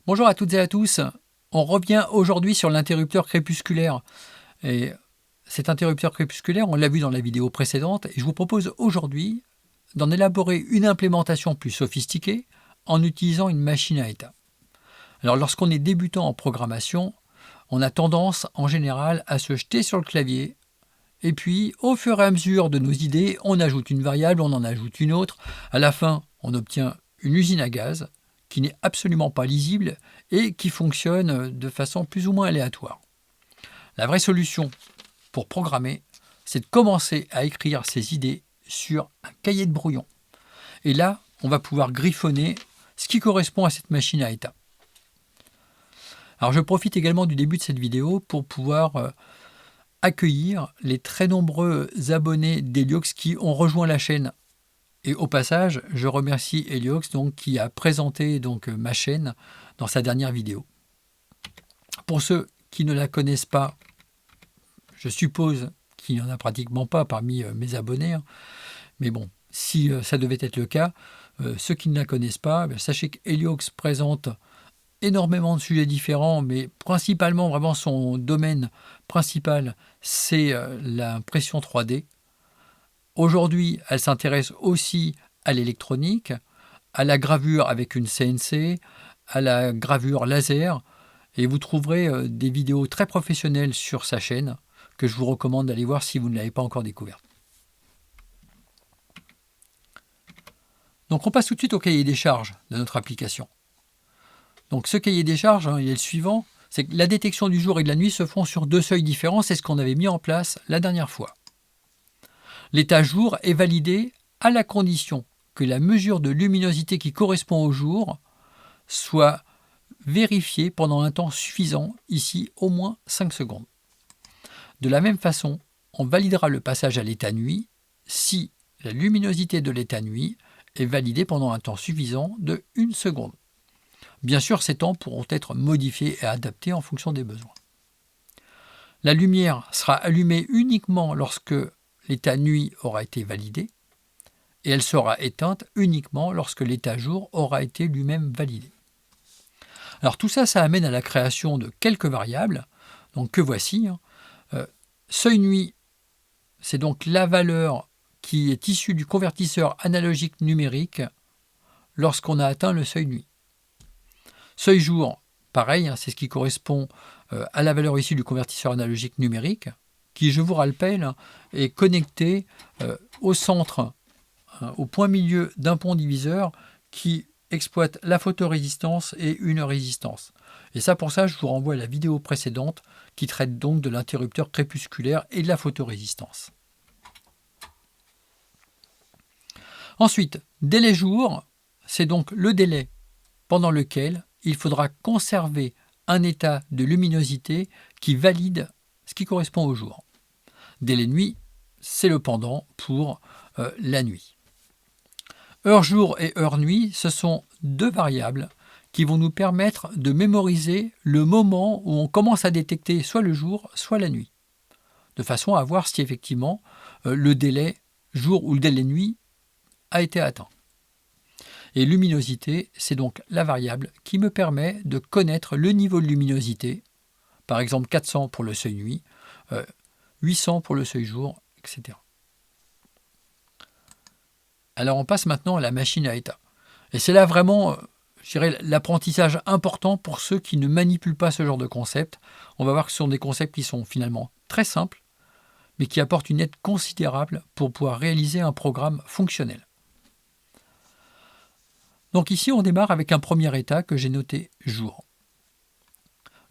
Bonjour à toutes et à tous. On revient aujourd'hui sur l'interrupteur crépusculaire. Et cet interrupteur crépusculaire, on l'a vu dans la vidéo précédente, et je vous propose aujourd'hui d'en élaborer une implémentation plus sophistiquée en utilisant une machine à état. Alors lorsqu'on est débutant en programmation, on a tendance en général à se jeter sur le clavier, et puis au fur et à mesure de nos idées, on ajoute une variable, on en ajoute une autre. À la fin, on obtient une usine à gaz qui n'est absolument pas lisible et qui fonctionne de façon plus ou moins aléatoire. La vraie solution pour programmer, c'est de commencer à écrire ses idées sur un cahier de brouillon. Et là, on va pouvoir griffonner ce qui correspond à cette machine à état. Alors je profite également du début de cette vidéo pour pouvoir accueillir les très nombreux abonnés d'Heliox qui ont rejoint la chaîne. Et au passage, je remercie Heliox qui a présenté ma chaîne dans sa dernière vidéo. Pour ceux qui ne la connaissent pas, je suppose qu'il n'y en a pratiquement pas parmi mes abonnés, mais bon, si ça devait être le cas, ceux qui ne la connaissent pas, sachez qu'Heliox présente énormément de sujets différents, mais principalement, vraiment son domaine principal, c'est l'impression 3D. Aujourd'hui, elle s'intéresse aussi à l'électronique, à la gravure avec une CNC, à la gravure laser, et vous trouverez des vidéos très professionnelles sur sa chaîne que je vous recommande d'aller voir si vous ne l'avez pas encore découverte. Donc on passe tout de suite au cahier des charges de notre application. Donc ce cahier des charges, il est le suivant, c'est que la détection du jour et de la nuit se font sur deux seuils différents, c'est ce qu'on avait mis en place la dernière fois. L'état jour est validé à la condition que la mesure de luminosité qui correspond au jour soit vérifiée pendant un temps suffisant, ici au moins 5 secondes. De la même façon, on validera le passage à l'état nuit si la luminosité de l'état nuit est validée pendant un temps suffisant de 1 seconde. Bien sûr, ces temps pourront être modifiés et adaptés en fonction des besoins. La lumière sera allumée uniquement lorsque l'état nuit aura été validé et elle sera éteinte uniquement lorsque l'état jour aura été lui-même validé. Alors tout ça, ça amène à la création de quelques variables, donc que voici. Seuil nuit, c'est donc la valeur qui est issue du convertisseur analogique numérique lorsqu'on a atteint le seuil nuit. Seuil jour, pareil, c'est ce qui correspond à la valeur issue du convertisseur analogique numérique, qui, je vous rappelle, est connecté au centre, au point milieu d'un pont diviseur qui exploite la photorésistance et une résistance. Et ça, pour ça, je vous renvoie à la vidéo précédente qui traite donc de l'interrupteur crépusculaire et de la photorésistance. Ensuite, délai jour, c'est donc le délai pendant lequel il faudra conserver un état de luminosité qui valide ce qui correspond au jour. Délai nuit, c'est le pendant pour la nuit. Heure jour et heure nuit, ce sont deux variables qui vont nous permettre de mémoriser le moment où on commence à détecter soit le jour, soit la nuit, de façon à voir si effectivement le délai jour ou le délai nuit a été atteint. Et luminosité, c'est donc la variable qui me permet de connaître le niveau de luminosité, par exemple 400 pour le seuil nuit, 800 pour le seuil jour, etc. Alors on passe maintenant à la machine à état. Et c'est là vraiment, je dirais, l'apprentissage important pour ceux qui ne manipulent pas ce genre de concept. On va voir que ce sont des concepts qui sont finalement très simples, mais qui apportent une aide considérable pour pouvoir réaliser un programme fonctionnel. Donc ici, on démarre avec un premier état que j'ai noté jour.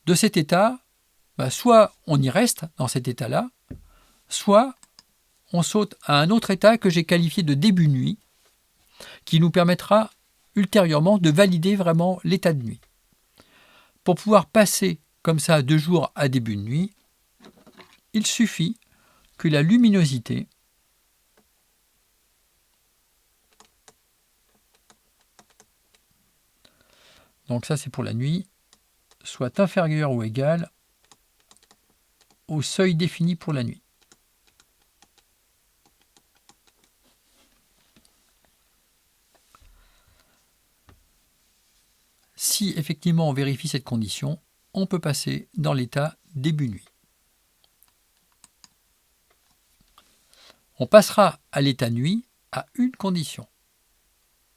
De cet état, soit on y reste dans cet état-là, soit on saute à un autre état que j'ai qualifié de début nuit, qui nous permettra ultérieurement de valider vraiment l'état de nuit. Pour pouvoir passer comme ça de jour à début de nuit, il suffit que la luminosité donc ça c'est pour la nuit, soit inférieure ou égale au seuil défini pour la nuit. Si effectivement on vérifie cette condition, on peut passer dans l'état début nuit. On passera à l'état nuit à une condition.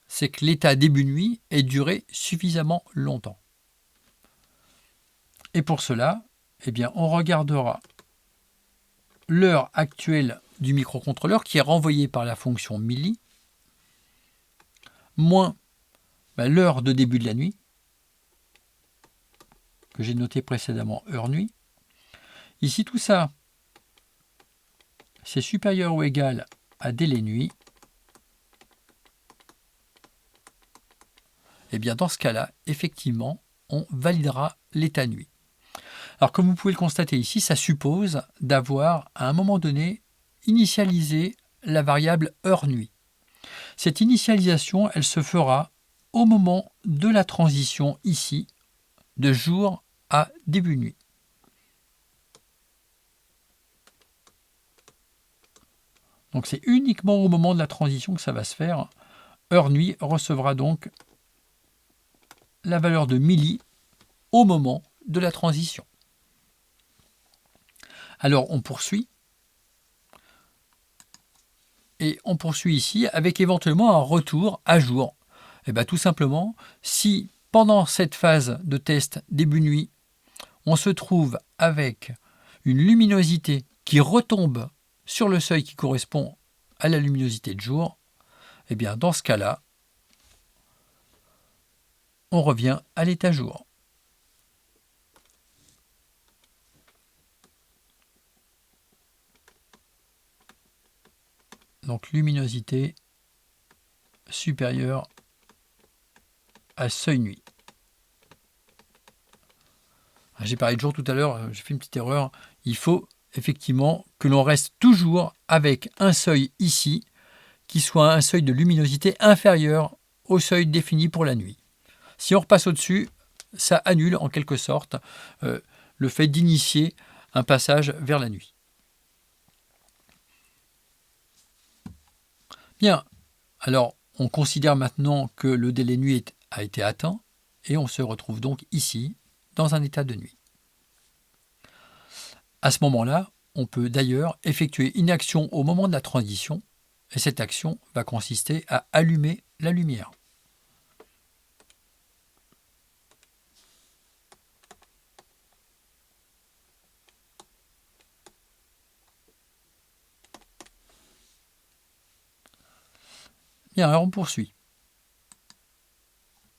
C'est que l'état début nuit ait duré suffisamment longtemps. Et pour cela, eh bien, on regardera l'heure actuelle du microcontrôleur qui est renvoyée par la fonction milli, moins l'heure de début de la nuit, que j'ai noté précédemment heure nuit. Ici, tout ça, c'est supérieur ou égal à délai nuit. Et bien dans ce cas-là, effectivement, on validera l'état nuit. Alors comme vous pouvez le constater ici, ça suppose d'avoir à un moment donné initialisé la variable heure nuit. Cette initialisation, elle se fera au moment de la transition ici, de jour à début nuit. Donc c'est uniquement au moment de la transition que ça va se faire. Heure nuit recevra donc la valeur de milli au moment de la transition. Alors on poursuit. Et on poursuit ici avec éventuellement un retour à jour. Et bien tout simplement, si pendant cette phase de test début nuit, on se trouve avec une luminosité qui retombe sur le seuil qui correspond à la luminosité de jour, et bien dans ce cas-là, on revient à l'état jour. Donc luminosité supérieure à seuil nuit. J'ai parlé de jour tout à l'heure, j'ai fait une petite erreur. Il faut effectivement que l'on reste toujours avec un seuil ici qui soit un seuil de luminosité inférieur au seuil défini pour la nuit. Si on repasse au-dessus, ça annule en quelque sorte le fait d'initier un passage vers la nuit. Bien, alors on considère maintenant que le délai nuit a été atteint et on se retrouve donc ici dans un état de nuit. À ce moment-là, on peut d'ailleurs effectuer une action au moment de la transition et cette action va consister à allumer la lumière. Bien, alors on poursuit.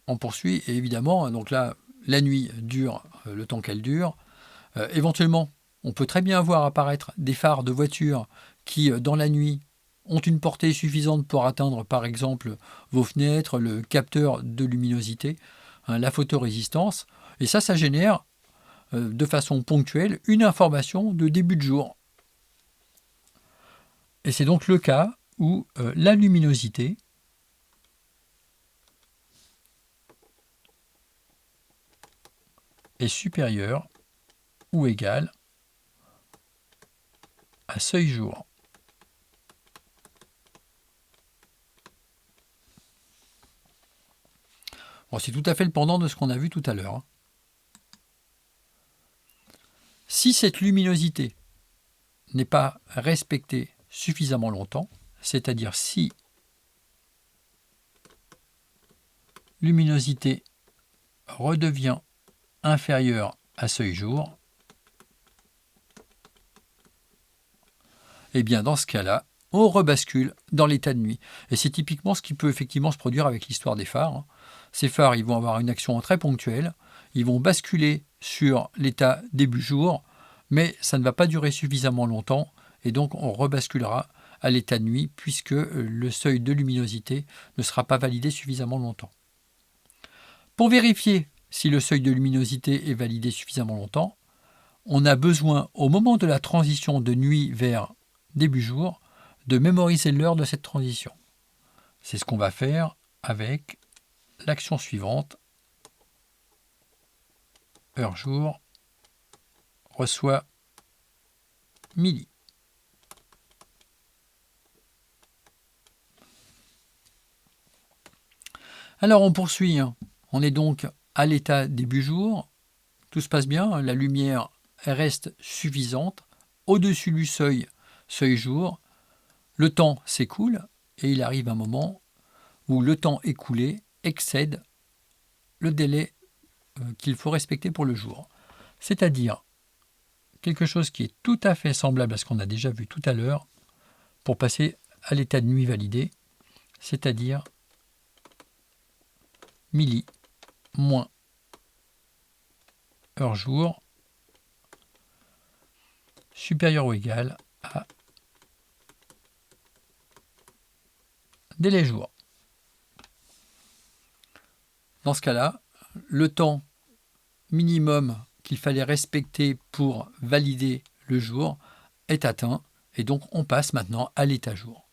On poursuit et évidemment, donc là, la nuit dure le temps qu'elle dure. Éventuellement, on peut très bien voir apparaître des phares de voitures qui, dans la nuit, ont une portée suffisante pour atteindre, par exemple, vos fenêtres, le capteur de luminosité, la photorésistance. Et ça génère, de façon ponctuelle, une information de début de jour. Et c'est donc le cas où la luminosité est supérieure ou égale à seuil jour. Bon, c'est tout à fait le pendant de ce qu'on a vu tout à l'heure. Si cette luminosité n'est pas respectée suffisamment longtemps, c'est-à-dire si luminosité redevient inférieure à seuil jour, et bien dans ce cas-là, on rebascule dans l'état de nuit. Et c'est typiquement ce qui peut effectivement se produire avec l'histoire des phares. Ces phares, ils vont avoir une action très ponctuelle, ils vont basculer sur l'état début jour, mais ça ne va pas durer suffisamment longtemps, et donc on rebasculera à l'état de nuit, puisque le seuil de luminosité ne sera pas validé suffisamment longtemps. Pour vérifier si le seuil de luminosité est validé suffisamment longtemps, on a besoin, au moment de la transition de nuit vers début jour, de mémoriser l'heure de cette transition. C'est ce qu'on va faire avec l'action suivante. Heure jour reçoit milli. Alors on poursuit. On est donc à l'état début jour. Tout se passe bien, la lumière reste suffisante. Au-dessus du seuil jour, le temps s'écoule et il arrive un moment où le temps écoulé excède le délai qu'il faut respecter pour le jour. C'est-à-dire quelque chose qui est tout à fait semblable à ce qu'on a déjà vu tout à l'heure pour passer à l'état de nuit validé, c'est-à-dire milli moins heure jour supérieur ou égal à délai jour. Dans ce cas-là, le temps minimum qu'il fallait respecter pour valider le jour est atteint et donc on passe maintenant à l'état jour.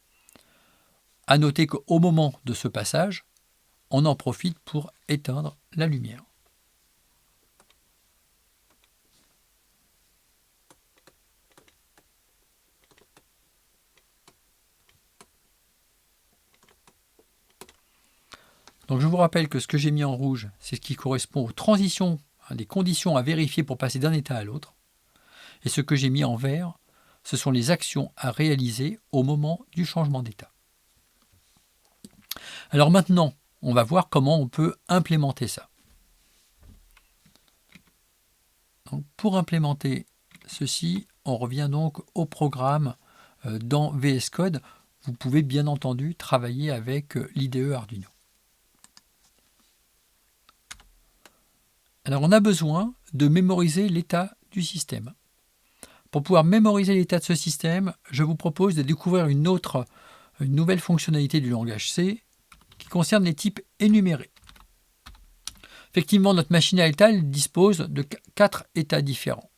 À noter qu'au moment de ce passage, on en profite pour éteindre la lumière. Donc je vous rappelle que ce que j'ai mis en rouge, c'est ce qui correspond aux transitions, les conditions à vérifier pour passer d'un état à l'autre. Et ce que j'ai mis en vert, ce sont les actions à réaliser au moment du changement d'état. Alors maintenant, on va voir comment on peut implémenter ça. Donc pour implémenter ceci, on revient donc au programme dans VS Code. Vous pouvez bien entendu travailler avec l'IDE Arduino. Alors on a besoin de mémoriser l'état du système. Pour pouvoir mémoriser l'état de ce système, je vous propose de découvrir une nouvelle fonctionnalité du langage C qui concerne les types énumérés. Effectivement, notre machine à état dispose de 4 états différents.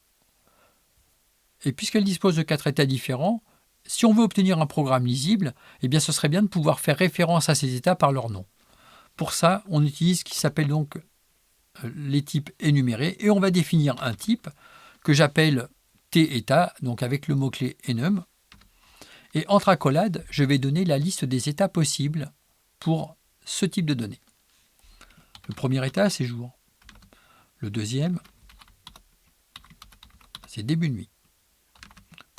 Et puisqu'elle dispose de 4 états différents, si on veut obtenir un programme lisible, eh bien ce serait bien de pouvoir faire référence à ces états par leur nom. Pour ça, on utilise ce qui s'appelle donc les types énumérés et on va définir un type que j'appelle T-état, donc avec le mot-clé enum. Et entre accolades, je vais donner la liste des états possibles pour ce type de données. Le premier état, c'est jour. Le deuxième, c'est début de nuit.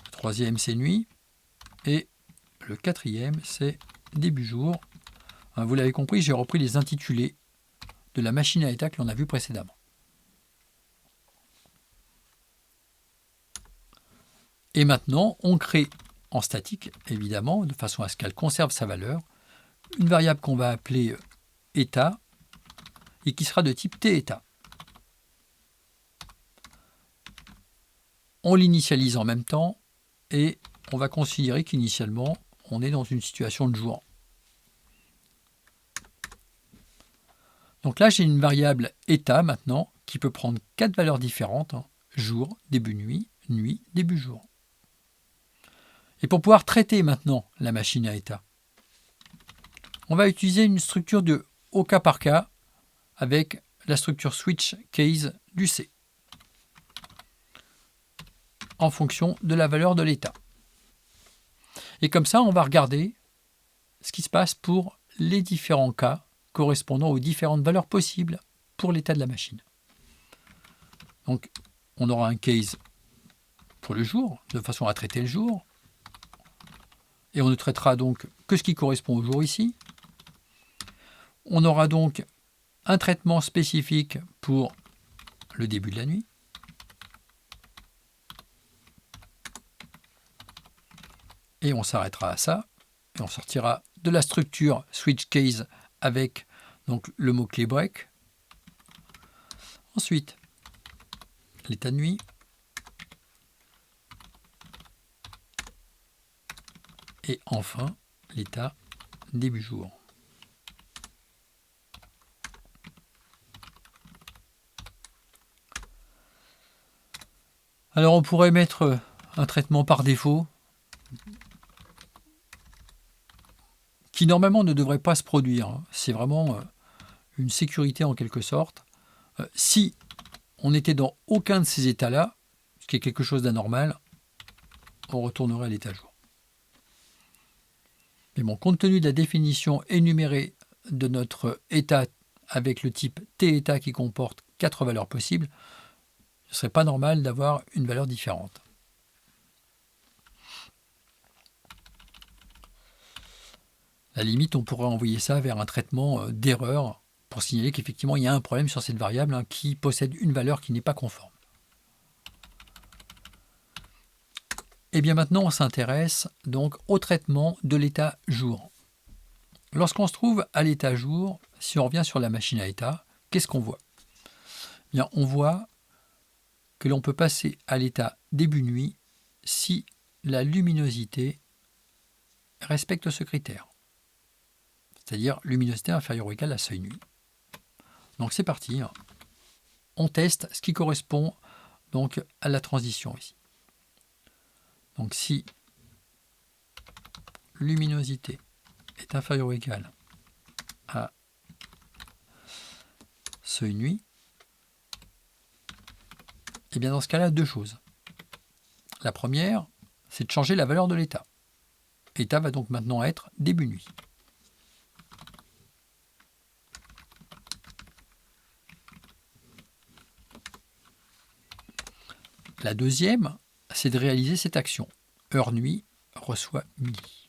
Le troisième, c'est nuit. Et le quatrième, c'est début jour. Vous l'avez compris, j'ai repris les intitulés de la machine à état que l'on a vu précédemment. Et maintenant, on crée en statique, évidemment, de façon à ce qu'elle conserve sa valeur, une variable qu'on va appeler état et qui sera de type T-état. On l'initialise en même temps et on va considérer qu'initialement, on est dans une situation de jour. Donc là, j'ai une variable état maintenant qui peut prendre 4 valeurs différentes, jour, début nuit, nuit, début jour. Et pour pouvoir traiter maintenant la machine à état, on va utiliser une structure de au cas par cas avec la structure switch case du C en fonction de la valeur de l'état. Et comme ça, on va regarder ce qui se passe pour les différents cas correspondant aux différentes valeurs possibles pour l'état de la machine. Donc, on aura un case pour le jour, de façon à traiter le jour. Et on ne traitera donc que ce qui correspond au jour ici. On aura donc un traitement spécifique pour le début de la nuit. Et on s'arrêtera à ça. Et on sortira de la structure switch case avec donc le mot-clé break. Ensuite, l'état de nuit. Et enfin, l'état début jour. Alors on pourrait mettre un traitement par défaut qui normalement ne devrait pas se produire. C'est vraiment une sécurité en quelque sorte. Si on n'était dans aucun de ces états-là, ce qui est quelque chose d'anormal, on retournerait à l'état jour. Mais bon, compte tenu de la définition énumérée de notre état avec le type T-état qui comporte 4 valeurs possibles, ce ne serait pas normal d'avoir une valeur différente. À la limite, on pourrait envoyer ça vers un traitement d'erreur pour signaler qu'effectivement il y a un problème sur cette variable qui possède une valeur qui n'est pas conforme. Et bien maintenant, on s'intéresse donc au traitement de l'état jour. Lorsqu'on se trouve à l'état jour, si on revient sur la machine à état, qu'est-ce qu'on voit? Bien, on voit que l'on peut passer à l'état début nuit si la luminosité respecte ce critère, c'est-à-dire luminosité inférieure ou égale à seuil nuit. Donc c'est parti, on teste ce qui correspond donc à la transition ici. Donc si luminosité est inférieure ou égale à seuil nuit, et bien dans ce cas-là, deux choses. La première, c'est de changer la valeur de l'état. État va donc maintenant être début nuit. La deuxième, c'est de réaliser cette action. Heure nuit reçoit midi.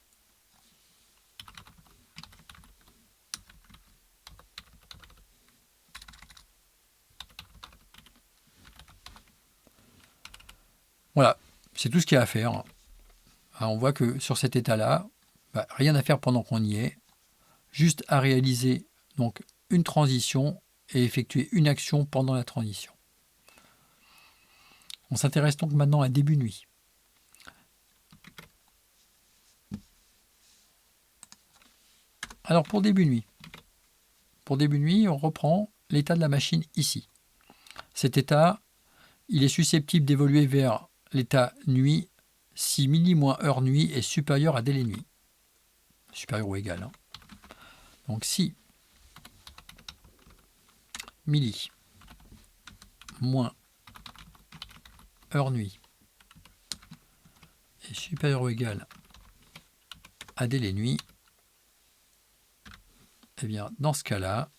Voilà, c'est tout ce qu'il y a à faire. On voit que sur cet état-là, rien à faire pendant qu'on y est, juste à réaliser donc une transition et effectuer une action pendant la transition. On s'intéresse donc maintenant à début nuit. Alors pour début nuit, on reprend l'état de la machine ici. Cet état, il est susceptible d'évoluer vers l'état nuit si midi moins heure nuit est supérieur à délai nuit. Supérieur ou égal. Donc si midi moins heure nuit est supérieur ou égal à délai nuit, eh bien dans ce cas-là,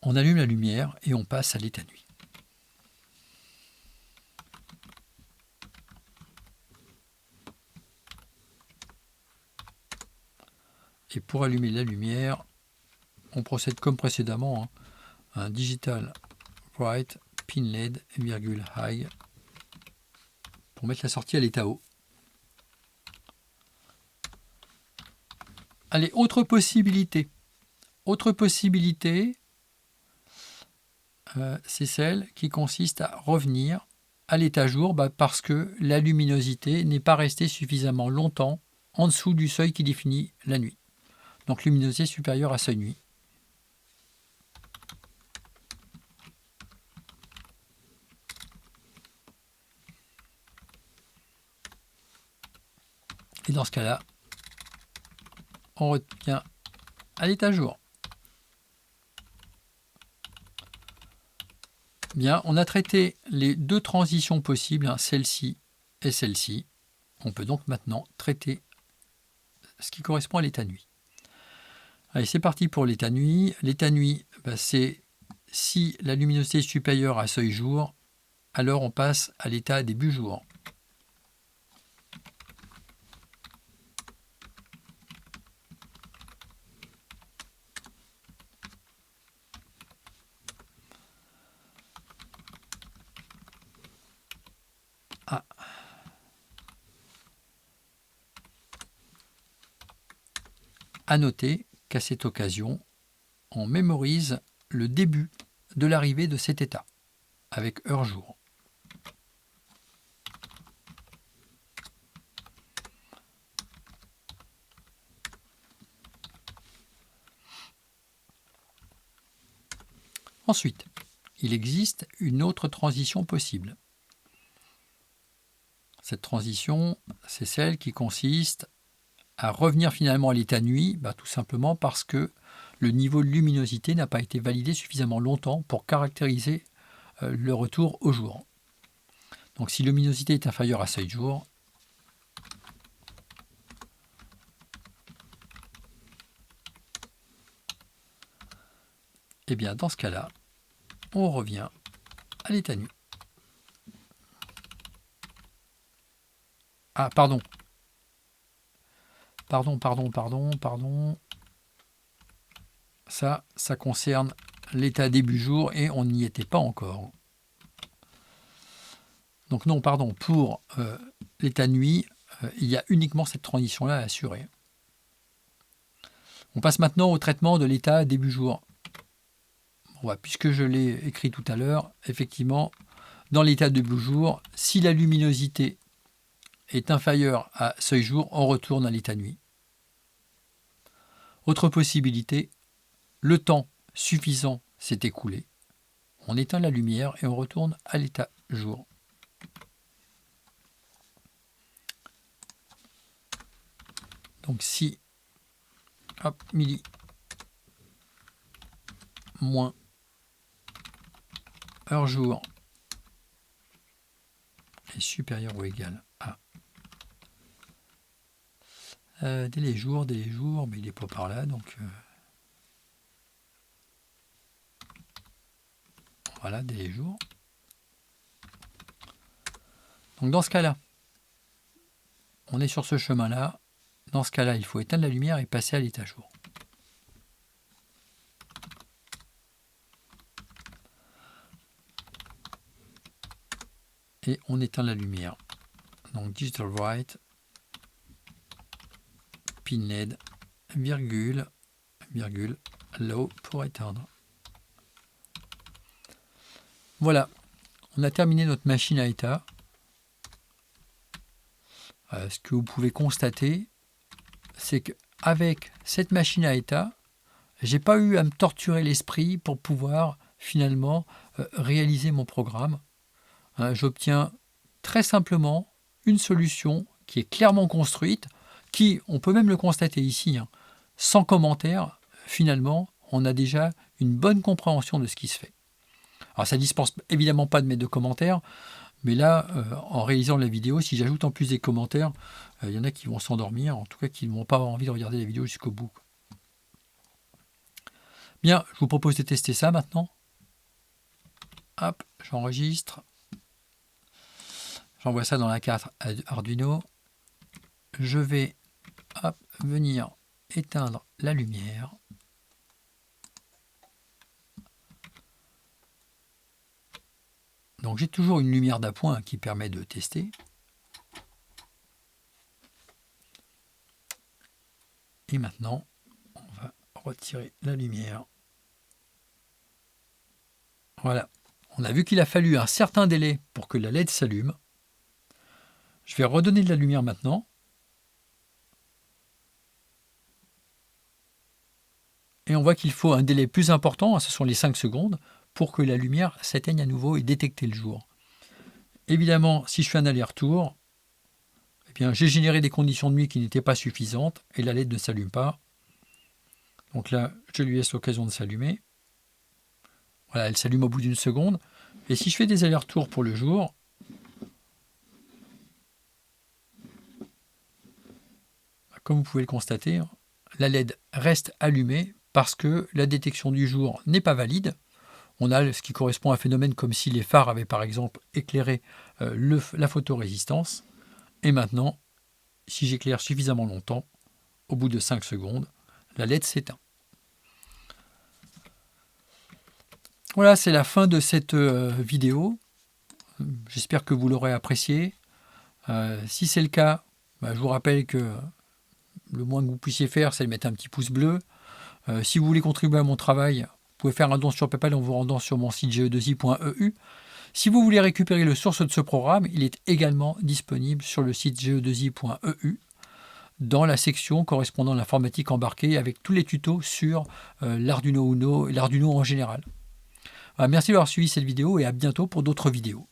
on allume la lumière et on passe à l'état nuit. Et pour allumer la lumière, on procède comme précédemment, un digital bright pin LED virgule high pour mettre la sortie à l'état haut. Allez, autre possibilité. Autre possibilité, c'est celle qui consiste à revenir à l'état jour parce que la luminosité n'est pas restée suffisamment longtemps en dessous du seuil qui définit la nuit. Donc luminosité supérieure à seuil nuit. Et dans ce cas-là, on revient à l'état jour. Bien, on a traité les deux transitions possibles, celle-ci et celle-ci. On peut donc maintenant traiter ce qui correspond à l'état nuit. Allez, c'est parti pour l'état nuit. L'état nuit, c'est si la luminosité est supérieure à seuil jour, alors on passe à l'état début jour. À noter qu'à cette occasion, on mémorise le début de l'arrivée de cet état, avec heure jour. Ensuite, il existe une autre transition possible. Cette transition, c'est celle qui consiste à revenir finalement à l'état nuit, tout simplement parce que le niveau de luminosité n'a pas été validé suffisamment longtemps pour caractériser le retour au jour. Donc si la luminosité est inférieure à seuil jour, Eh bien, dans ce cas-là, on revient à l'état nuit. Ah, pardon. Pardon. Ça concerne l'état début jour et on n'y était pas encore. Donc non, pardon, pour l'état nuit, il y a uniquement cette transition-là à assurer. On passe maintenant au traitement de l'état début jour. Bon, puisque je l'ai écrit tout à l'heure, effectivement, dans l'état début jour, si la luminosité est inférieure à seuil jour, on retourne à l'état nuit. Autre possibilité, le temps suffisant s'est écoulé. On éteint la lumière et on retourne à l'état jour. Donc si midi moins heure jour est supérieur ou égal à délai jour, mais il n'est pas par là, donc voilà, délai jour. Donc dans ce cas-là, on est sur ce chemin-là. Dans ce cas-là, il faut éteindre la lumière et passer à l'état jour. Et on éteint la lumière. Donc Digital White, pin LED, virgule, low pour éteindre. Voilà, on a terminé notre machine à état. Ce que vous pouvez constater, c'est qu'avec cette machine à état, j'ai pas eu à me torturer l'esprit pour pouvoir finalement réaliser mon programme. J'obtiens très simplement une solution qui est clairement construite, qui, on peut même le constater ici, sans commentaire, finalement, on a déjà une bonne compréhension de ce qui se fait. Alors ça ne dispense évidemment pas de mettre de commentaires, mais là, en réalisant la vidéo, si j'ajoute en plus des commentaires, il y en a qui vont s'endormir, en tout cas qui ne vont pas avoir envie de regarder la vidéo jusqu'au bout. Bien, je vous propose de tester ça maintenant. Hop, j'enregistre. J'envoie ça dans la carte Arduino. Je vais venir éteindre la lumière. Donc j'ai toujours une lumière d'appoint qui permet de tester. Et maintenant, on va retirer la lumière. Voilà. On a vu qu'il a fallu un certain délai pour que la LED s'allume. Je vais redonner de la lumière maintenant. Et on voit qu'il faut un délai plus important, ce sont les 5 secondes, pour que la lumière s'éteigne à nouveau et détecter le jour. Évidemment, si je fais un aller-retour, eh bien, j'ai généré des conditions de nuit qui n'étaient pas suffisantes et la LED ne s'allume pas. Donc là, je lui laisse l'occasion de s'allumer. Voilà, elle s'allume au bout d'une seconde. Et si je fais des allers-retours pour le jour, comme vous pouvez le constater, la LED reste allumée parce que la détection du jour n'est pas valide. On a ce qui correspond à un phénomène comme si les phares avaient par exemple éclairé la photorésistance. Et maintenant, si j'éclaire suffisamment longtemps, au bout de 5 secondes, la LED s'éteint. Voilà, c'est la fin de cette vidéo. J'espère que vous l'aurez apprécié. Si c'est le cas, je vous rappelle que le moins que vous puissiez faire, c'est de mettre un petit pouce bleu. Si vous voulez contribuer à mon travail, vous pouvez faire un don sur PayPal en vous rendant sur mon site ge2i.eu. Si vous voulez récupérer le source de ce programme, il est également disponible sur le site ge2i.eu dans la section correspondant à l'informatique embarquée avec tous les tutos sur l'Arduino Uno et l'Arduino en général. Merci d'avoir suivi cette vidéo et à bientôt pour d'autres vidéos.